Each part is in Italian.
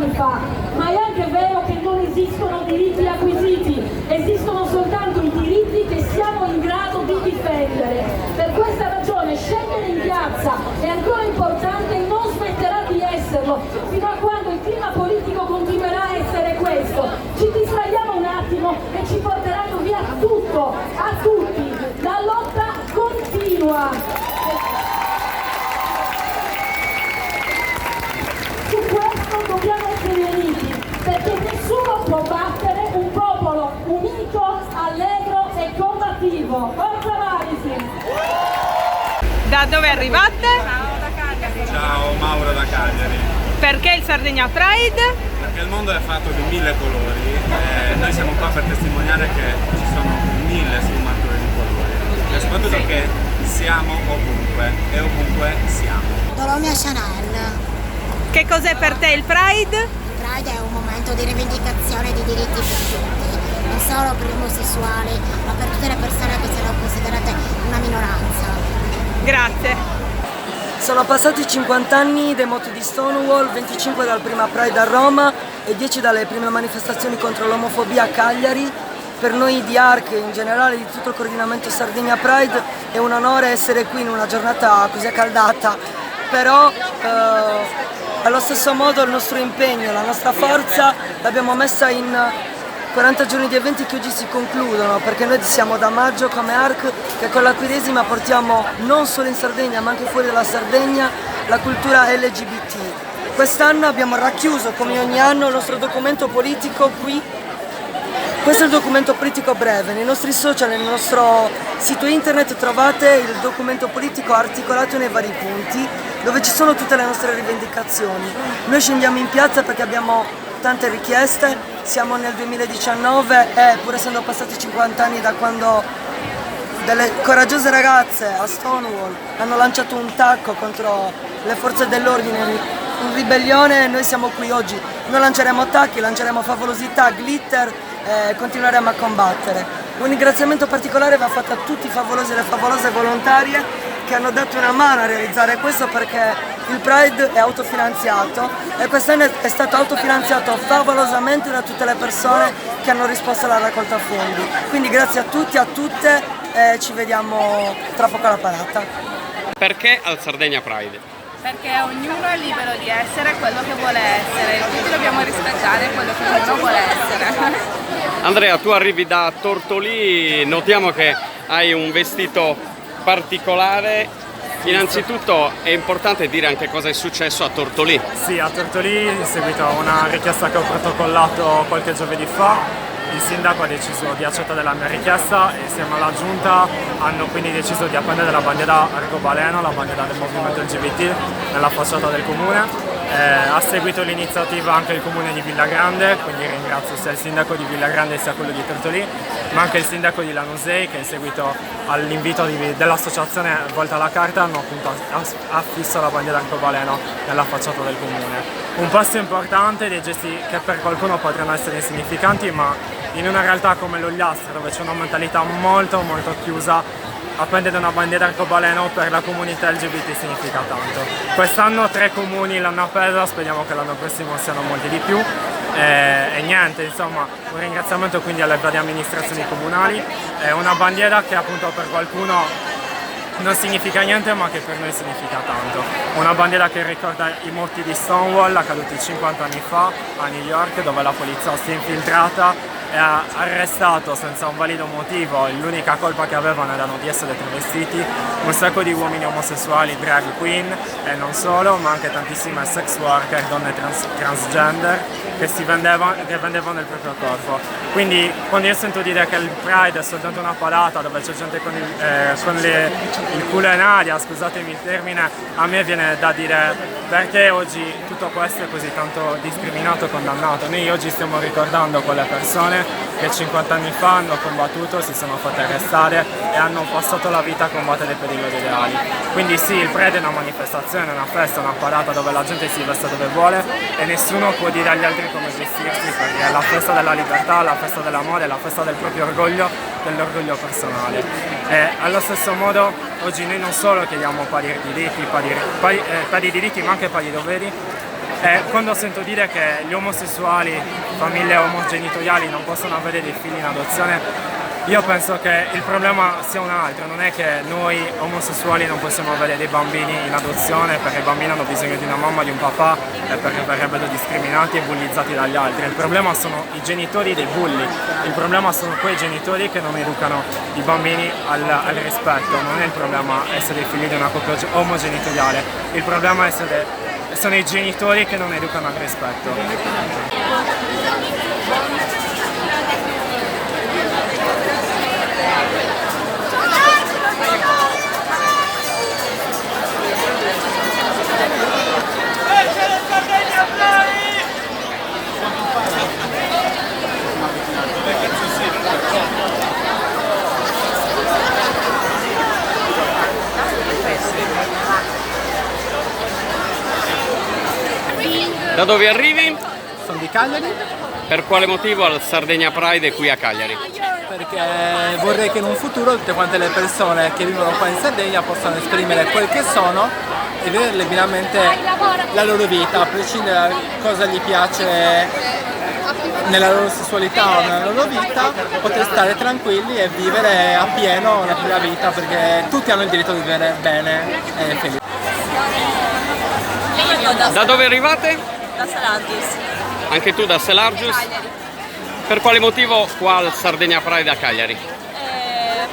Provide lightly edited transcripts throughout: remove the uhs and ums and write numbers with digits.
anni fa, ma è anche vero che non esistono diritti acquisiti, esistono soltanto i diritti che siamo in grado di difendere. Per questa ragione scendere in piazza è ancora importante e non smetterà di esserlo fino a quando il clima politico continuerà a essere questo. Ci distraiamo un attimo e ci porteranno via tutto, a tutti. La lotta continua. Su questo dobbiamo essere uniti, perché nessuno può battere un popolo unito, allegro e combattivo. Forza Marisi! Da dove arrivate? Ciao, da Cagliari. Ciao, Mauro da Cagliari. Perché il Sardegna Pride? Perché il mondo è fatto di 1000 colori e noi siamo qua per testimoniare che ci sono 1000 sfumature di colori e soprattutto che siamo ovunque e ovunque siamo. Dolomia Chanel. Che cos'è per te il Pride? Il Pride è un momento di rivendicazione di diritti per tutti, non solo per gli omosessuali, ma per tutte le persone che sono considerate una minoranza. Grazie. Sono passati 50 anni dei moti di Stonewall, 25 dalla prima Pride a Roma e 10 dalle prime manifestazioni contro l'omofobia a Cagliari. Per noi di ARC e in generale di tutto il coordinamento Sardegna Pride è un onore essere qui in una giornata così accaldata, però allo stesso modo il nostro impegno, la nostra forza l'abbiamo messa in 40 giorni di eventi che oggi si concludono, perché noi siamo da maggio come ARC che con la 40ª portiamo non solo in Sardegna ma anche fuori dalla Sardegna la cultura LGBT. Quest'anno abbiamo racchiuso come ogni anno il nostro documento politico qui. Questo è il documento politico breve, nei nostri social e nel nostro sito internet trovate il documento politico articolato nei vari punti dove ci sono tutte le nostre rivendicazioni. Noi scendiamo in piazza perché abbiamo tante richieste, siamo nel 2019 e pur essendo passati 50 anni da quando delle coraggiose ragazze a Stonewall hanno lanciato un tacco contro le forze dell'ordine in ribellione, noi siamo qui oggi. Noi lanceremo attacchi, lanceremo favolosità, glitter e continueremo a combattere. Un ringraziamento particolare va fatto a tutti i favolosi e le favolose volontarie che hanno dato una mano a realizzare questo, perché il Pride è autofinanziato e quest'anno è stato autofinanziato favolosamente da tutte le persone che hanno risposto alla raccolta fondi. Quindi grazie a tutti, a tutte e ci vediamo tra poco alla parata. Perché al Sardegna Pride? Perché ognuno è libero di essere quello che vuole essere, tutti dobbiamo rispettare quello che ognuno vuole essere. Andrea, tu arrivi da Tortolì, notiamo che hai un vestito particolare. Innanzitutto è importante dire anche cosa è successo a Tortolì. Sì, a Tortolì, in seguito a una richiesta che ho protocollato qualche giovedì fa, il sindaco ha deciso di accettare la mia richiesta e insieme alla giunta hanno quindi deciso di appendere la bandiera arcobaleno, la bandiera del movimento LGBT, nella facciata del comune. Ha seguito l'iniziativa anche il comune di Villagrande, quindi ringrazio sia il sindaco di Villagrande sia quello di Tortolì, ma anche il sindaco di Lanusei che in seguito all'invito dell'associazione Volta alla Carta hanno appunto affisso la bandiera arcobaleno nella facciata del comune. Un passo importante, dei gesti che per qualcuno potranno essere insignificanti, ma in una realtà come l'Ogliastra, dove c'è una mentalità molto chiusa, appendere una bandiera arcobaleno per la comunità LGBT significa tanto. Quest'anno 3 comuni l'hanno appesa, speriamo che l'anno prossimo siano molti di più. E niente, insomma, un ringraziamento quindi alle varie amministrazioni comunali. È una bandiera che appunto per qualcuno non significa niente, ma che per noi significa tanto. Una bandiera che ricorda i morti di Stonewall accaduti 50 anni fa a New York, dove la polizia si è infiltrata e ha arrestato senza un valido motivo, l'unica colpa che avevano erano di essere travestiti, un sacco di uomini omosessuali, drag queen e non solo, ma anche tantissime sex worker, donne transgender che vendevano il proprio corpo. Quindi quando io sento dire che il Pride è soltanto una parata dove c'è gente con il culo in aria, scusatemi il termine, a me viene da dire perché oggi tutto questo è così tanto discriminato e condannato. Noi oggi stiamo ricordando quelle persone che 50 anni fa hanno combattuto, si sono fatte arrestare e hanno passato la vita a combattere per i loro ideali. Quindi sì, il Pride è una manifestazione, una festa, una parata dove la gente si veste dove vuole e nessuno può dire agli altri come vestirsi, perché è la festa della libertà, la festa dell'amore, la festa del proprio orgoglio, dell'orgoglio personale. E allo stesso modo oggi noi non solo chiediamo pari diritti, ma anche pari doveri, E quando sento dire che gli omosessuali, famiglie omogenitoriali non possono avere dei figli in adozione, io penso che il problema sia un altro, non è che noi omosessuali non possiamo avere dei bambini in adozione perché i bambini hanno bisogno di una mamma, di un papà e perché verrebbero discriminati e bullizzati dagli altri. Il problema sono i genitori dei bulli, il problema sono quei genitori che non educano i bambini al rispetto, non è il problema essere figli di una coppia omogenitoriale, il problema sono i genitori che non educano al rispetto. Da dove arrivi? Sono di Cagliari Per quale motivo al Sardegna Pride qui a Cagliari? perché vorrei che in un futuro tutte quante le persone che vivono qua in Sardegna possano esprimere quel che sono e vivere pienamente la loro vita, a prescindere da cosa gli piace nella loro sessualità o nella loro vita, poter stare tranquilli e vivere appieno la propria vita, perché tutti hanno il diritto di vivere bene e felici. Da dove arrivate? Da Salargius. Anche tu da Salargius? Per quale motivo qua al Sardegna Pride a Cagliari?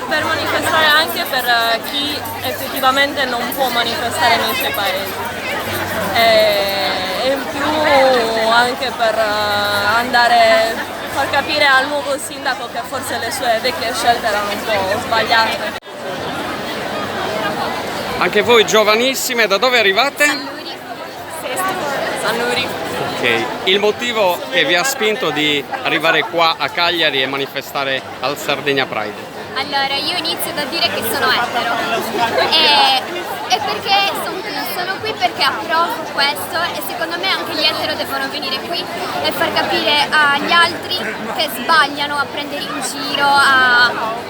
Per manifestare anche per chi effettivamente non può manifestare nei suoi paesi. E in più anche per far capire al nuovo sindaco che forse le sue vecchie scelte erano un po' sbagliate. Anche voi giovanissime, da dove arrivate? San Luri. Ok, il motivo che vi ha spinto di arrivare qua a Cagliari e manifestare al Sardegna Pride? Allora, io inizio da dire che sono etero e perché sono qui perché approvo questo e secondo me anche gli etero devono venire qui e far capire agli altri che sbagliano a prendere in giro,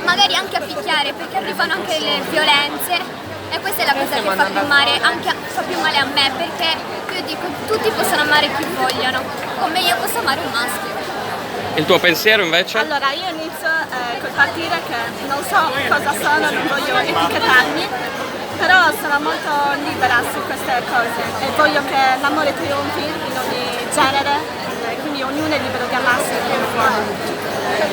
magari anche a picchiare, perché arrivano anche le violenze. E questa è la cosa che fa più male a me, perché io dico tutti possono amare chi vogliono, come io posso amare un maschio. Il tuo pensiero invece? Allora io inizio col partire che non so cosa sono, non voglio etichettarmi, però sono molto libera su queste cose e voglio che l'amore trionfi in ogni genere, quindi ognuno è libero di amarsi come vuole.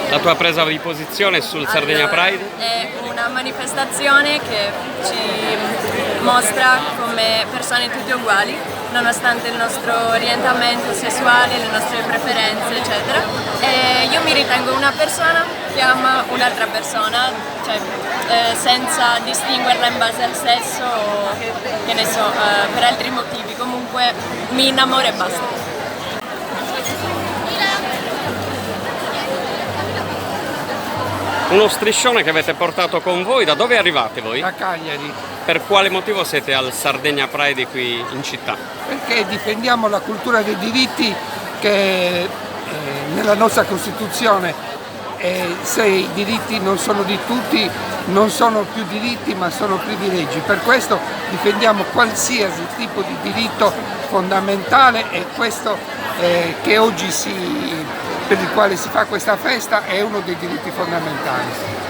La tua presa di posizione sul Sardegna Pride? È una manifestazione che ci mostra come persone tutte uguali, nonostante il nostro orientamento sessuale, le nostre preferenze, eccetera. E io mi ritengo una persona che ama un'altra persona, cioè senza distinguerla in base al sesso o che ne so, per altri motivi. Comunque mi innamoro e basta. Uno striscione che avete portato con voi, da dove arrivate voi? Da Cagliari. Per quale motivo siete al Sardegna Pride qui in città? Perché difendiamo la cultura dei diritti che nella nostra Costituzione, se i diritti non sono di tutti, non sono più diritti ma sono privilegi. Per questo difendiamo qualsiasi tipo di diritto fondamentale e questo che oggi per il quale si fa questa festa è uno dei diritti fondamentali.